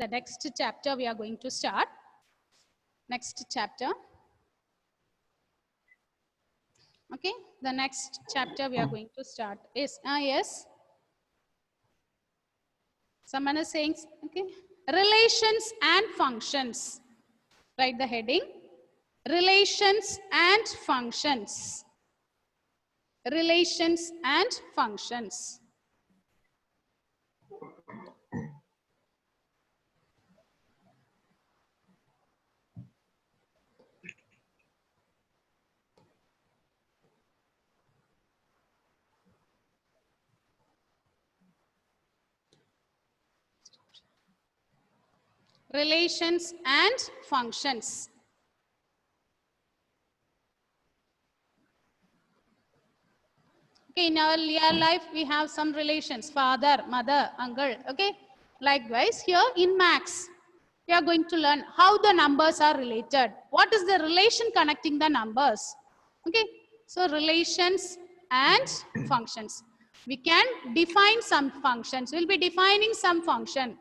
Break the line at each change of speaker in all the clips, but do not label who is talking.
The next chapter we are going to start. Next chapter. Okay, the next chapter we are going to start is, yes. Someone is saying, okay, relations and functions. Write the heading, relations and functions. Relations and functions. Relations and functions. Okay, in our real life, we have some relations, father, mother, uncle, okay? Likewise, here in maths, we are going to learn how the numbers are related. What is the relation connecting the numbers? Okay, so relations and functions. We can define some functions. We'll be defining some function.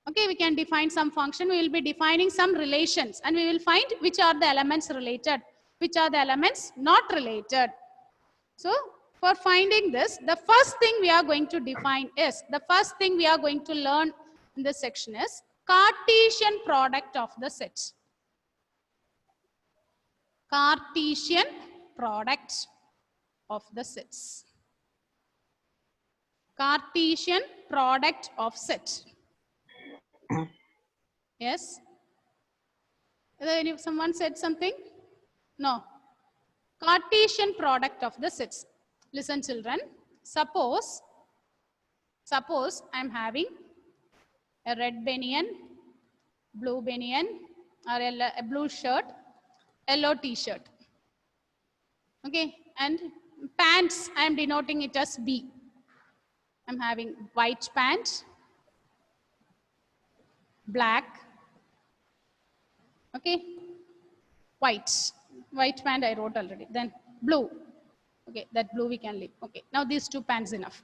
Okay, we can define some function. We will be defining some relations and we will find which are the elements related, which are the elements not related. So for finding this, the first thing we are going to define is, the first thing we are going to learn in this section is Cartesian product of the set. Cartesian product of the sets. Cartesian product of set. Yes? Someone said something? No. Cartesian product of the sets. Listen, children. Suppose I am having a red banyan, blue banyan, or a blue shirt, yellow t-shirt. Okay, and pants, I am denoting it as B. I am having white pant, black, okay, white pant I wrote already, then blue. Okay, that blue we can leave. Okay, now these two pants enough.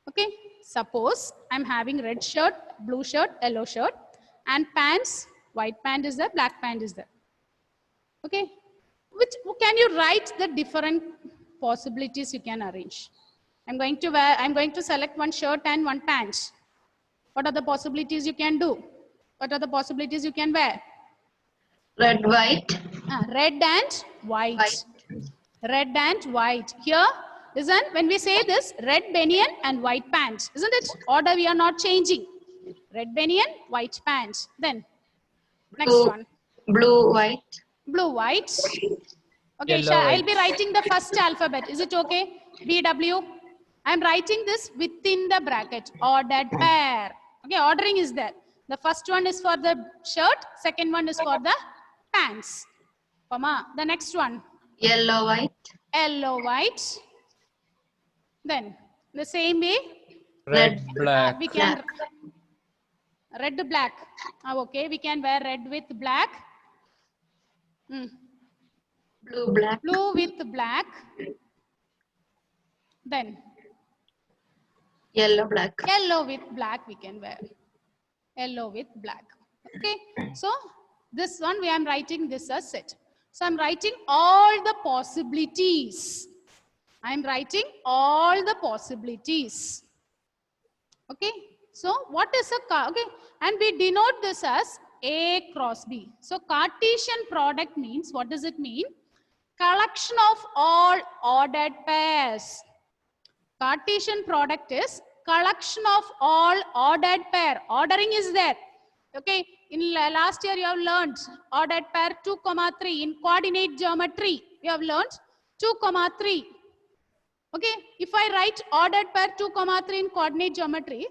Okay, suppose I'm having red shirt, blue shirt, yellow shirt, and pants, white pant is there, black pant is there. Okay, which can you write the different possibilities you can arrange? I'm going to select one shirt and one pant. What are the possibilities you can do? What are the possibilities you can wear?
Red, white.
Red and white. Red and white. Here, listen, when we say this, red banyan and white pants, isn't it? Order we are not changing. Red banyan, white pants. Then, next one.
Blue, white.
Blue, white. Okay, I'll be writing the first alphabet. Is it okay? BW. I'm writing this within the bracket. Ordered pair. Okay, ordering is there. The first one is for the shirt. Second one is for the pants. Comma. The next one.
Yellow, white.
Yellow, white. Then the same way.
Red, black.
We can red, black. Okay, we can wear red with black.
Blue, black.
Blue with black. Then
yellow, black.
Yellow with black we can wear. Yellow with black. Okay. So this one we am writing this as set. So I'm writing all the possibilities. I'm writing all the possibilities. Okay. So what is a okay? And we denote this as A cross B. So Cartesian product means, what does it mean? Collection of all ordered pairs. Cartesian product is collection of all ordered pair. Ordering is there. Okay. In last year you have learned ordered pair 2, 3. In coordinate geometry you have learned 2, 3. Okay. If I write ordered pair 2, 3 in coordinate geometry,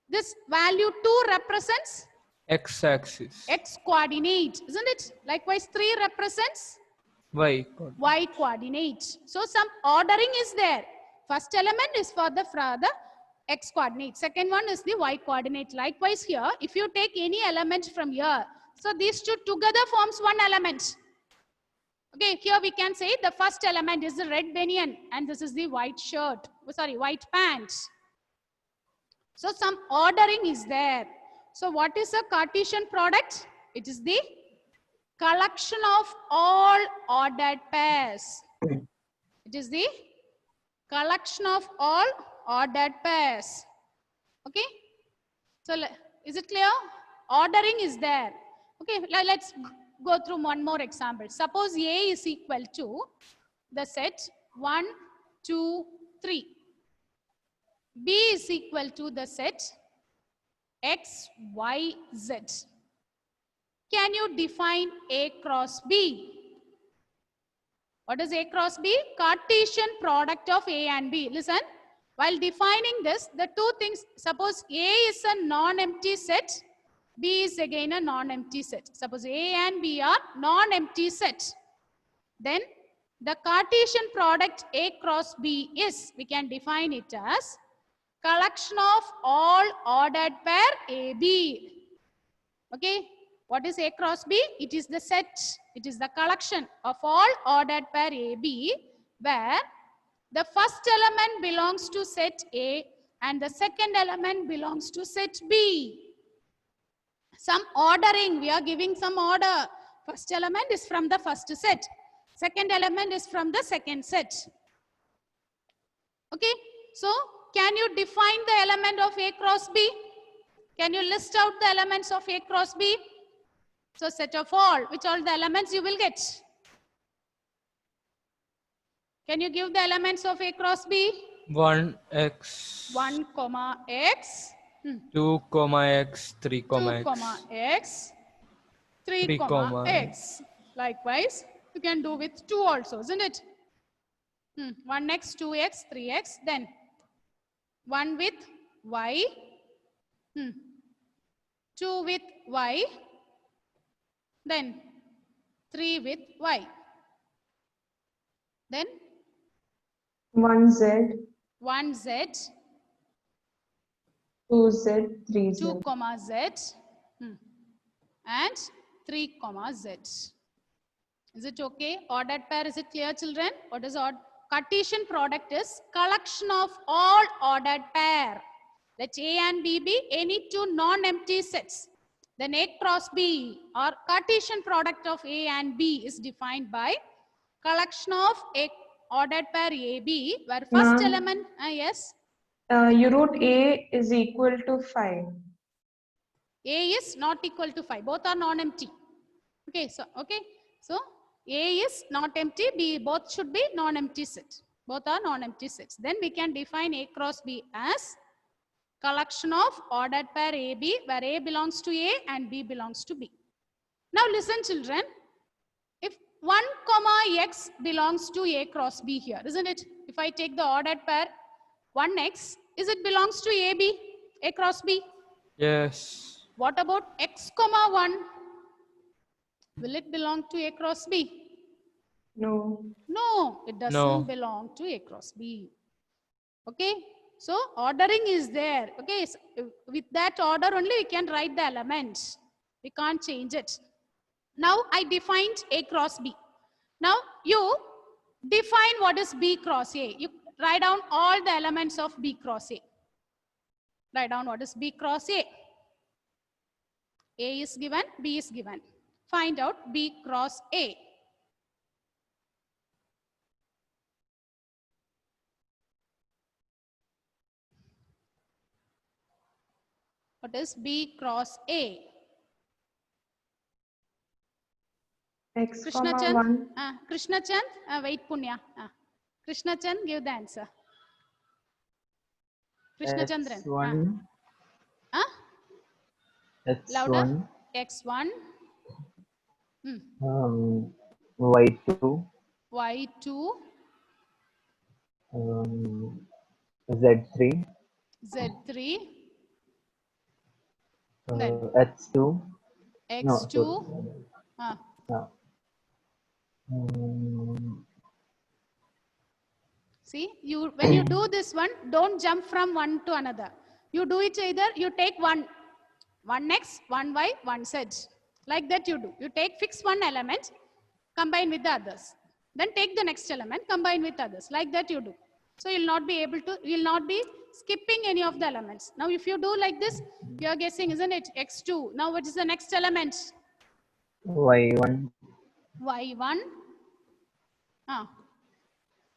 this value 2 represents
X-axis.
X coordinate, isn't it? Likewise 3 represents
Y.
Y coordinate. So some ordering is there. First element is for the X coordinate. Second one is the Y coordinate. Likewise here, if you take any element from here, so these two together forms one element. Okay, here we can say the first element is the red banyan and this is the white shirt. Sorry, white pants. So some ordering is there. So what is a Cartesian product? It is the collection of all ordered pairs. It is the collection of all ordered pairs. Okay. So is it clear? Ordering is there. Okay. Let's go through one more example. Suppose A is equal to the set 1, 2, 3. B is equal to the set X, Y, Z. Can you define A cross B? What is A cross B? Cartesian product of A and B. Listen, while defining this, the two things, suppose A is a non-empty set, B is again a non-empty set. Suppose A and B are non-empty set. Then the Cartesian product A cross B is, we can define it as collection of all ordered pair AB. Okay. What is A cross B? It is the set. It is the collection of all ordered pair AB where the first element belongs to set A and the second element belongs to set B. Some ordering, we are giving some order. First element is from the first set. Second element is from the second set. Okay. So, can you define the element of A cross B? Can you list out the elements of A cross B? So, set of all, which all the elements you will get? Can you give the elements of A cross B?
1x.
1, x.
2, x. 3,
2,
x.
x. 3,
3,
x. Likewise, you can do with 2 also, isn't it? 1x, 2x, 3x. Then 1 with y. 2 with y. Then 3 with y. Then
1z,
1z,
2z, 3z.
2, z, and 3, z. Is it okay? Ordered pair, is it clear, children? What is odd? Cartesian product is collection of all ordered pair. Let A and B be any two non-empty sets. Then A cross B or Cartesian product of A and B is defined by collection of A ordered pair AB where first
Ma'am.
element, yes.
You wrote A is equal to 5.
A is not equal to 5. Both are non-empty. Okay, so A is not empty, B both should be non-empty set. Both are non-empty sets. Then we can define A cross B as collection of ordered pair AB where A belongs to A and B belongs to B. Now listen, children. If 1, x belongs to A cross B here, isn't it? If I take the ordered pair 1x, is it belongs to AB, A cross B?
Yes.
What about x, 1? Will it belong to A cross B?
No.
No, it doesn't
No.
belong to A cross B. Okay. So ordering is there. Okay. So with that order only we can write the elements. We can't change it. Now I defined A cross B. Now you define what is B cross A. You write down all the elements of B cross A. Write down what is B cross A. A is given, B is given. Find out B cross A. What is B cross A?
X,
Krishna
1.
Chand, Krishna Chand, wait Punya. Krishna Chand, give the answer. Krishna Chandran.
X1,
Louder.
X1,
X1,
Y2,
Y2,
Z3,
Z3,
X2, no,
X2.
no.
See, when you do this one, don't jump from one to another. You do it either, you take one X, 1Y, 1Z. Like that you do. You take fix one element, combine with the others. Then take the next element, combine with others. Like that you do. So you'll not be skipping any of the elements. Now, if you do like this, you are guessing, isn't it? X2. Now, what is the next element?
Y1,
Y1.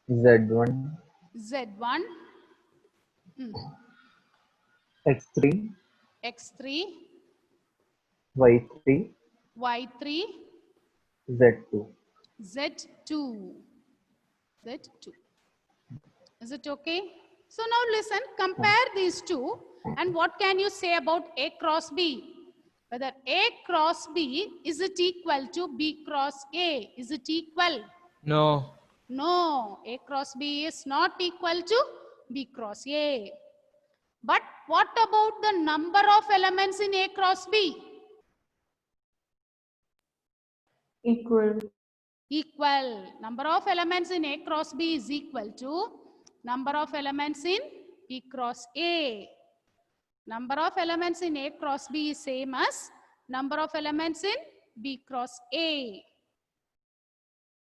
Z1,
Z1.
X3,
X3.
Y3,
Y3.
Z2.
Z2. Z2. Is it okay? So now listen, compare these two and what can you say about A cross B? Whether A cross B, is it equal to B cross A? Is it equal?
No.
No, A cross B is not equal to B cross A. But what about the number of elements in A cross B?
Equal.
Equal. Number of elements in A cross B is equal to number of elements in B cross A. Number of elements in A cross B is same as number of elements in B cross A.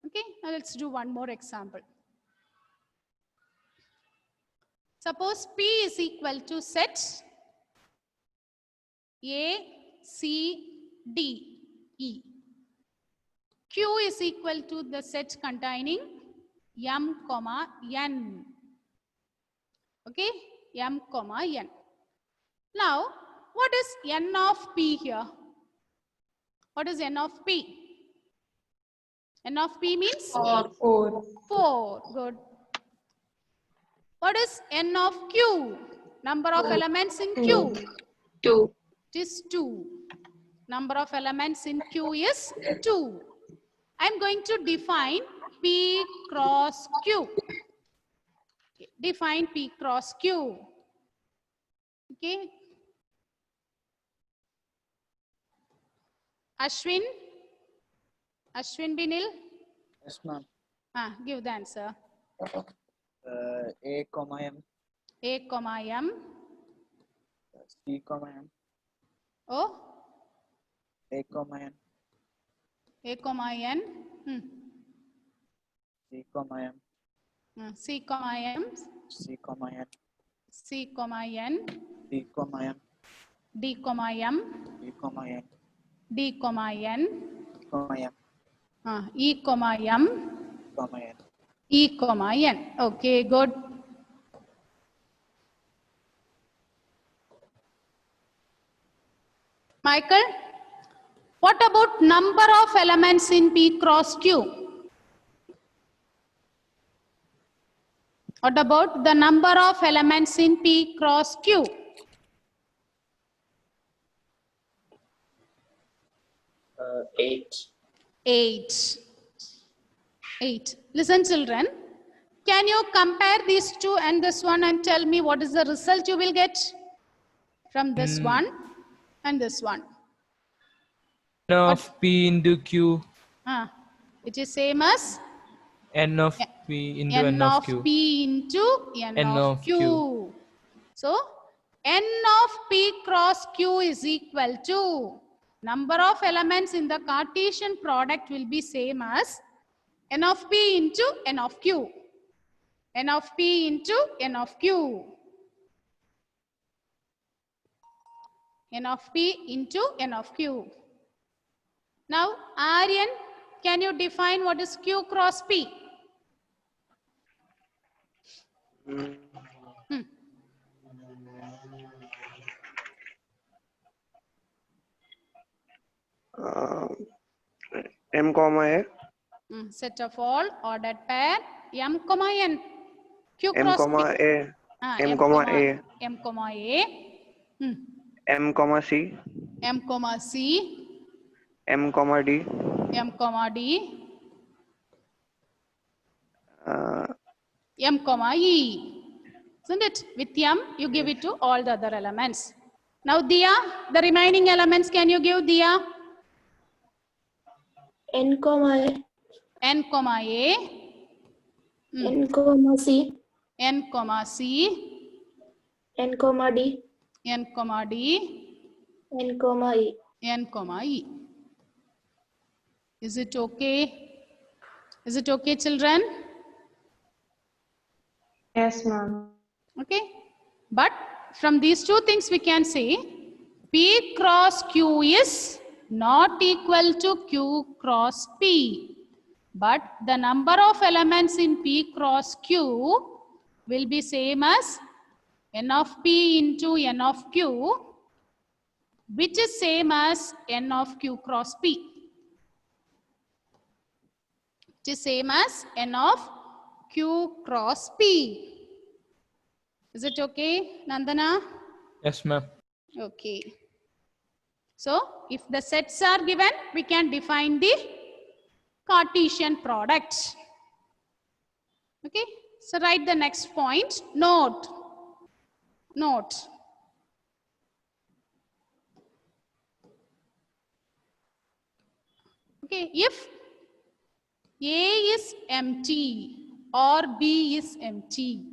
Okay, now let's do one more example. Suppose P is equal to set A, C, D, E. Q is equal to the set containing M, N. Okay, M, N. Now, what is N of P here? What is N of P? N of P means
4.
4.
4. Good. What is N of Q? Number of elements in Q.
2.
It is 2. Number of elements in Q is 2. I am going to define P cross Q. Okay. Define P cross Q. Okay. Ashwin Binil.
Yes, ma'am.
Give the answer.
A comma M,
A, M.
C comma M,
O.
A comma N,
A, N.
C comma M,
C, M.
C comma N,
C, N.
D comma M,
D, M.
E comma N,
D, N.
comma M,
E, M.
comma N.
E, N. Okay, good. Michael, what about number of elements in P cross Q? What about the number of elements in P cross Q?
8.
8. 8. Listen, children. Can you compare these two and this one and tell me what is the result you will get from this one and this one?
N of P into Q.
It is same as
N of P into
N of
Q.
P into N of Q. So, N of P cross Q is equal to number of elements in the Cartesian product will be same as N of P into N of Q. N of P into N of Q. N of P into N of Q. Now, Aryan, can you define what is Q cross P?
M comma A.
Set of all ordered pair M, N. Q
M
cross
comma
P.
A. M comma A.
M, A.
M comma C.
M, C.
M comma D.
M, D.
Uh,
M, E. Isn't it? With M, you give it to all the other elements. Now, Dia, the remaining elements, can you give Dia?
N comma A,
N, A.
N comma C,
N, C.
N comma D,
N, D.
N comma E.
N, E. Is it okay? Is it okay, children?
Yes, ma'am.
Okay. But from these two things we can say P cross Q is not equal to Q cross P. But the number of elements in P cross Q will be same as N of P into N of Q, which is same as N of Q cross P. Which is same as N of Q cross P. Is it okay, Nandana?
Yes, ma'am.
Okay. So, if the sets are given, we can define the Cartesian product. Okay. So, write the next point. Note. Note. Okay. If A is empty or B is empty.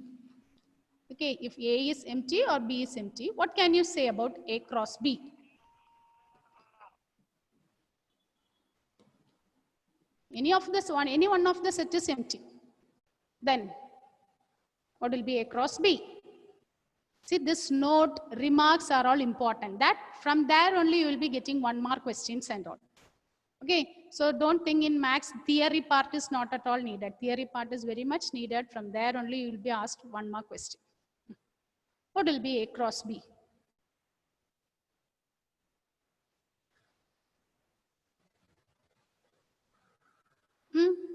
Okay. If A is empty or B is empty, what can you say about A cross B? Any one of the set is empty. Then what will be A cross B? See, this note, remarks are all important. That from there only you will be getting 1 mark questions and all. Okay, so don't think in maths theory part is not at all needed. Theory part is very much needed. From there only you will be asked 1 mark question. What will be A cross B?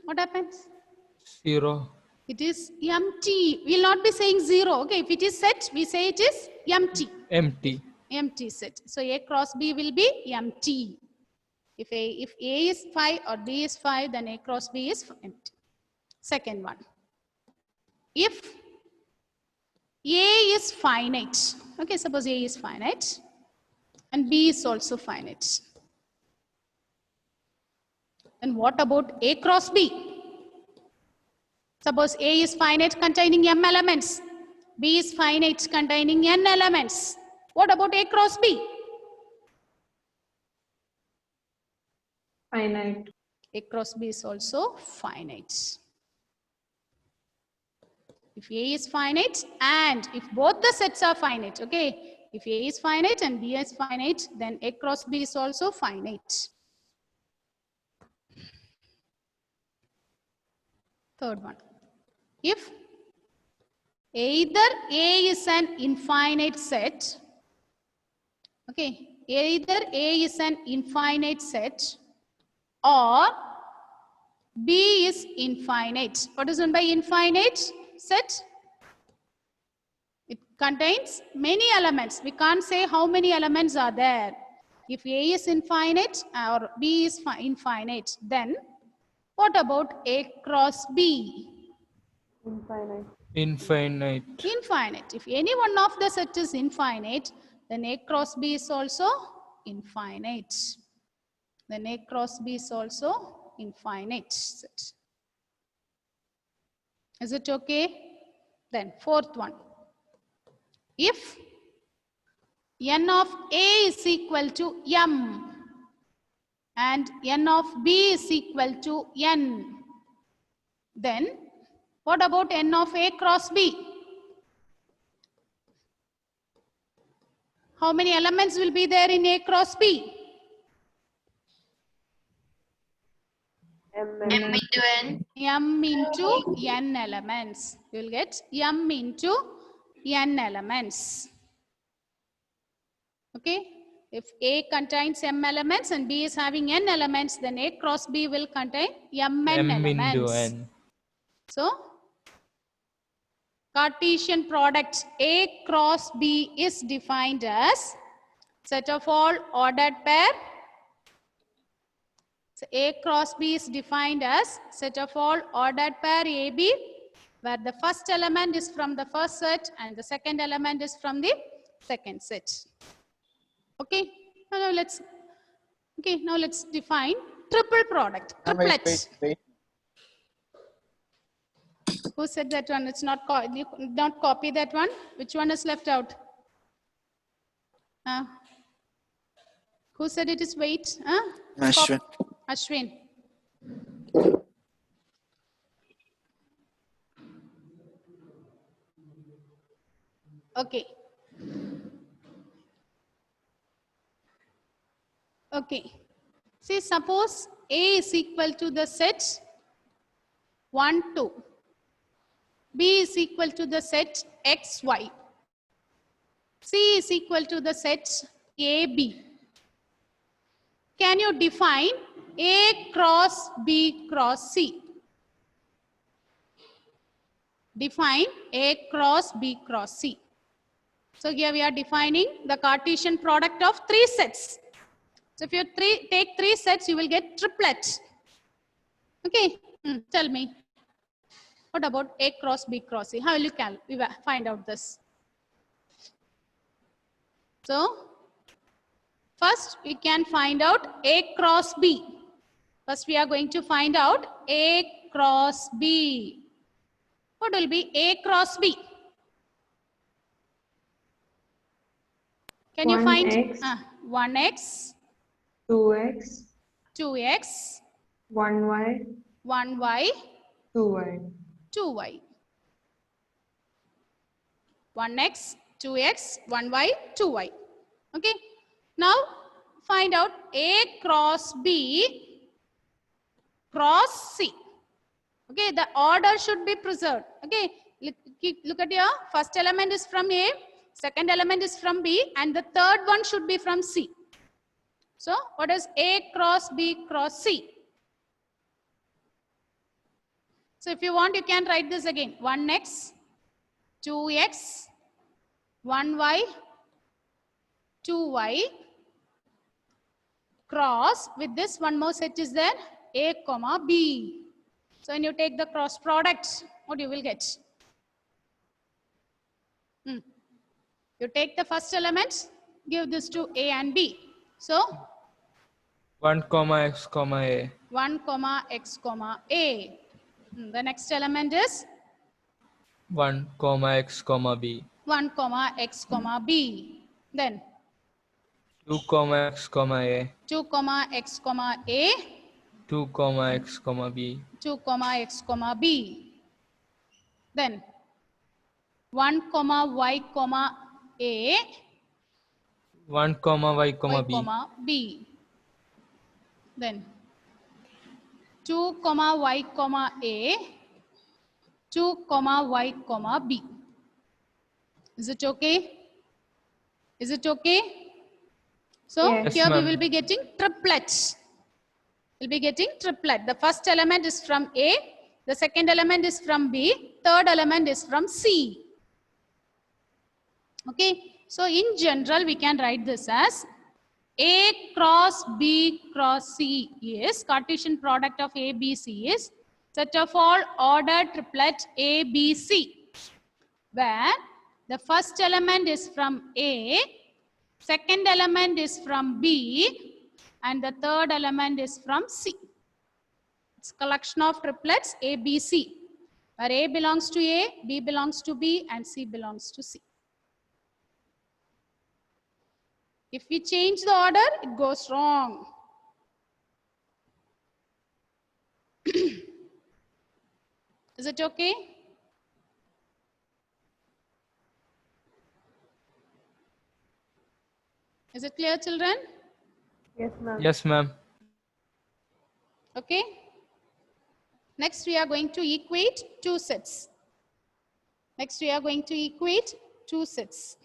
What happens?
0.
It is empty. We will not be saying 0. Okay, if it is set, we say it is empty.
Empty.
Empty set. So A cross B will be empty. If A is 5 or B is 5, then A cross B is empty. Second one. If A is finite, okay, suppose A is finite and B is also finite. Then what about A cross B? Suppose A is finite containing m elements, B is finite containing n elements. What about A cross B?
Finite.
A cross B is also finite. If A is finite and if both the sets are finite, okay, if A is finite and B is finite, then A cross B is also finite. Third one. If either A is an infinite set, okay, either A is an infinite set or B is infinite. What is meant by infinite set? It contains many elements. We can't say how many elements are there. If A is infinite or B is infinite, then what about A cross B?
Infinite.
Infinite.
Infinite. If any one of the set is infinite, then A cross B is also infinite. Then A cross B is also infinite set. Is it okay? Then fourth one. If n of A is equal to m and n of B is equal to n, then what about n of A cross B? How many elements will be there in A cross B?
M into N.
M into n elements. You will get m into n elements. Okay. If A contains m elements and B is having n elements, then A cross B will contain mn
M
elements.
into N.
So, Cartesian product A cross B is defined as set of all ordered pair. So, A cross B is defined as set of all ordered pair AB, where the first element is from the first set and the second element is from the second set. Okay. Now let's define triple product. Triplet.
Wait.
Who said that one? It's not you not copy that one. Which one is left out? Who said it is wait?
Ashwin.
Ashwin. Okay. Okay. See, suppose A is equal to the set 1, 2. B is equal to the set X, Y. C is equal to the set A, B. Can you define A cross B cross C? Define A cross B cross C. So here we are defining the Cartesian product of 3 sets. So if you take 3 sets, you will get triplet. Okay, tell me. What about A cross B cross C? How will you find out this? So first we can find out A cross B. First we are going to find out A cross B. What will be A cross B? Can you find 1x,
2x,
2x,
1y,
1y,
2y.
2y. 1x, 2x, 1y, 2y. Okay. Now find out A cross B cross C. Okay. The order should be preserved. Okay. Look at your first element is from A, second element is from B, and the third one should be from C. So what is A cross B cross C? So if you want, you can write this again. 1x, 2x, 1y, 2y, cross, with this one more set is there, A comma B. So when you take the cross product, what you will get? You take the first element, give this to A and B. So
1 comma x comma a.
1 comma x comma A. The next element is
1 comma x comma b.
1 comma x comma B. Then
2 comma x comma a.
2 comma x comma A,
2 comma x comma b.
2 comma x comma B. Then 1 comma y comma A,
1 comma y comma
y
b.
comma B. Then 2 comma y comma A, 2 comma y comma B. Is it okay? Is it okay? So
Yes,
here we
ma'am.
will be getting triplet. We'll be getting triplet. The first element is from A, the second element is from B, third element is from C. Okay, so in general we can write this as A cross B cross C is Cartesian product of A, B, C is set of all ordered triplet A, B, C, where the first element is from A, second element is from B, and the third element is from C. It's a collection of triplets A, B, C, where A belongs to A, B belongs to B, and C belongs to C. If we change the order, it goes wrong. Is it okay? Is it clear, children?
Yes, ma'am.
Yes, ma'am.
Okay. Next, we are going to equate 2 sets. Next, we are going to equate 2 sets.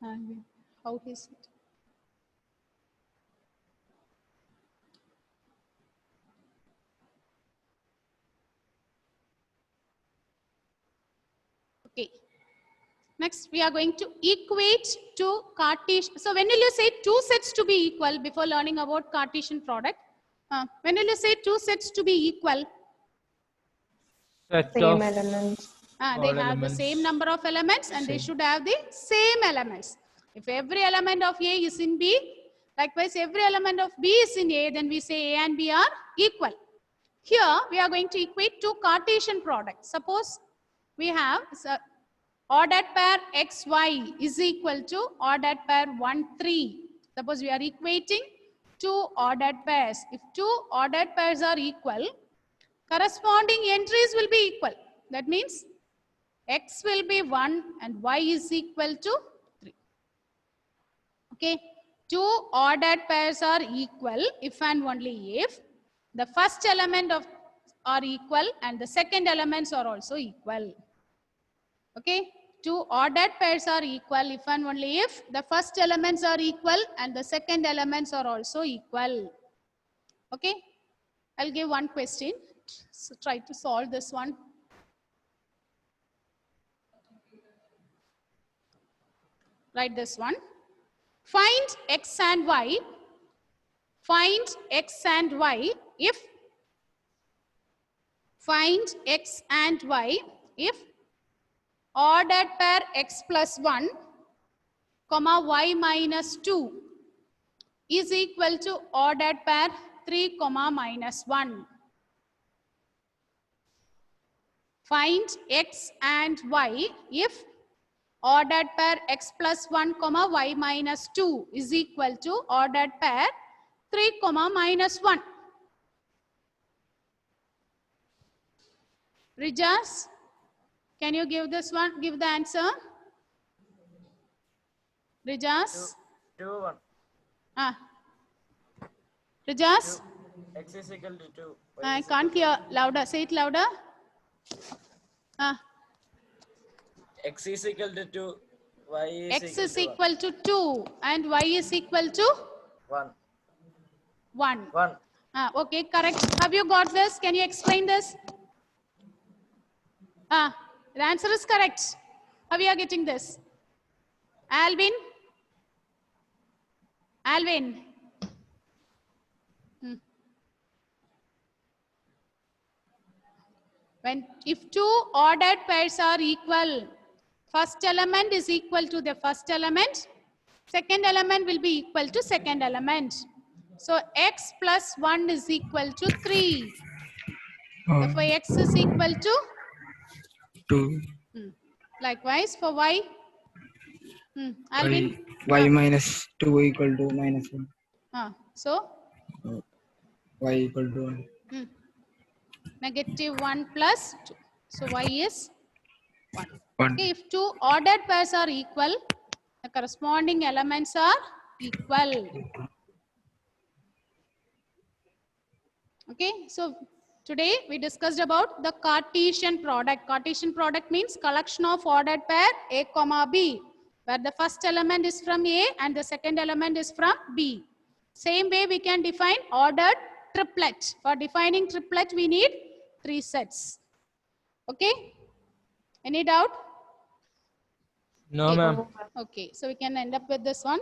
How is it? Okay. Next, we are going to equate two Cartesian. So when will you say 2 sets to be equal before learning about Cartesian product? When will you say 2 sets to be equal?
Set
Same
of
elements.
They
all
have
elements.
the same number of elements and they
Same.
should have the same elements. If every element of A is in B, likewise every element of B is in A, then we say A and B are equal. Here we are going to equate two Cartesian products. Suppose we have ordered pair XY is equal to ordered pair 1, 3. Suppose we are equating two ordered pairs. If two ordered pairs are equal, corresponding entries will be equal. That means X will be 1 and Y is equal to 3. Okay. two ordered pairs are equal if and only if the first element of are equal and the second elements are also equal. Okay, two ordered pairs are equal if and only if the first elements are equal and the second elements are also equal. Okay, I'll give one question. So try to solve this one. Write this one. Find x and y. Find x and y if ordered pair x plus 1, comma y minus 2 is equal to ordered pair 3, comma minus 1. Find x and y if ordered pair x plus 1, comma y minus 2 is equal to ordered pair 3, comma minus 1. Rijas, can you give this one? Give the answer. Rijas.
2, 1.
Rijas.
X is equal to 2.
I can't hear. Louder. Say it louder.
X is equal to 2. Y is
X
equal
is
to
equal to 2 and y is equal to
1.
1.
1.
Okay, correct. Have you got this? Can you explain this? The answer is correct. How you are getting this? Alvin? Alvin? If two ordered pairs are equal, first element is equal to the first element, second element will be equal to second element. So x plus 1 is equal to 3. Therefore x is equal to
2.
Likewise for y. Alvin?
Y minus 2 equal to minus 1.
So?
Y equal to 1.
Negative 1 plus 2. So y is 1.
1.
Okay, if two ordered pairs are equal, the corresponding elements are equal. Okay, so today we discussed about the Cartesian product. Cartesian product means collection of ordered pair A comma B, where the first element is from A and the second element is from B. Same way we can define ordered triplet. For defining triplet we need 3 sets. Okay, any doubt?
No, ma'am.
Okay, so we can end up with this one.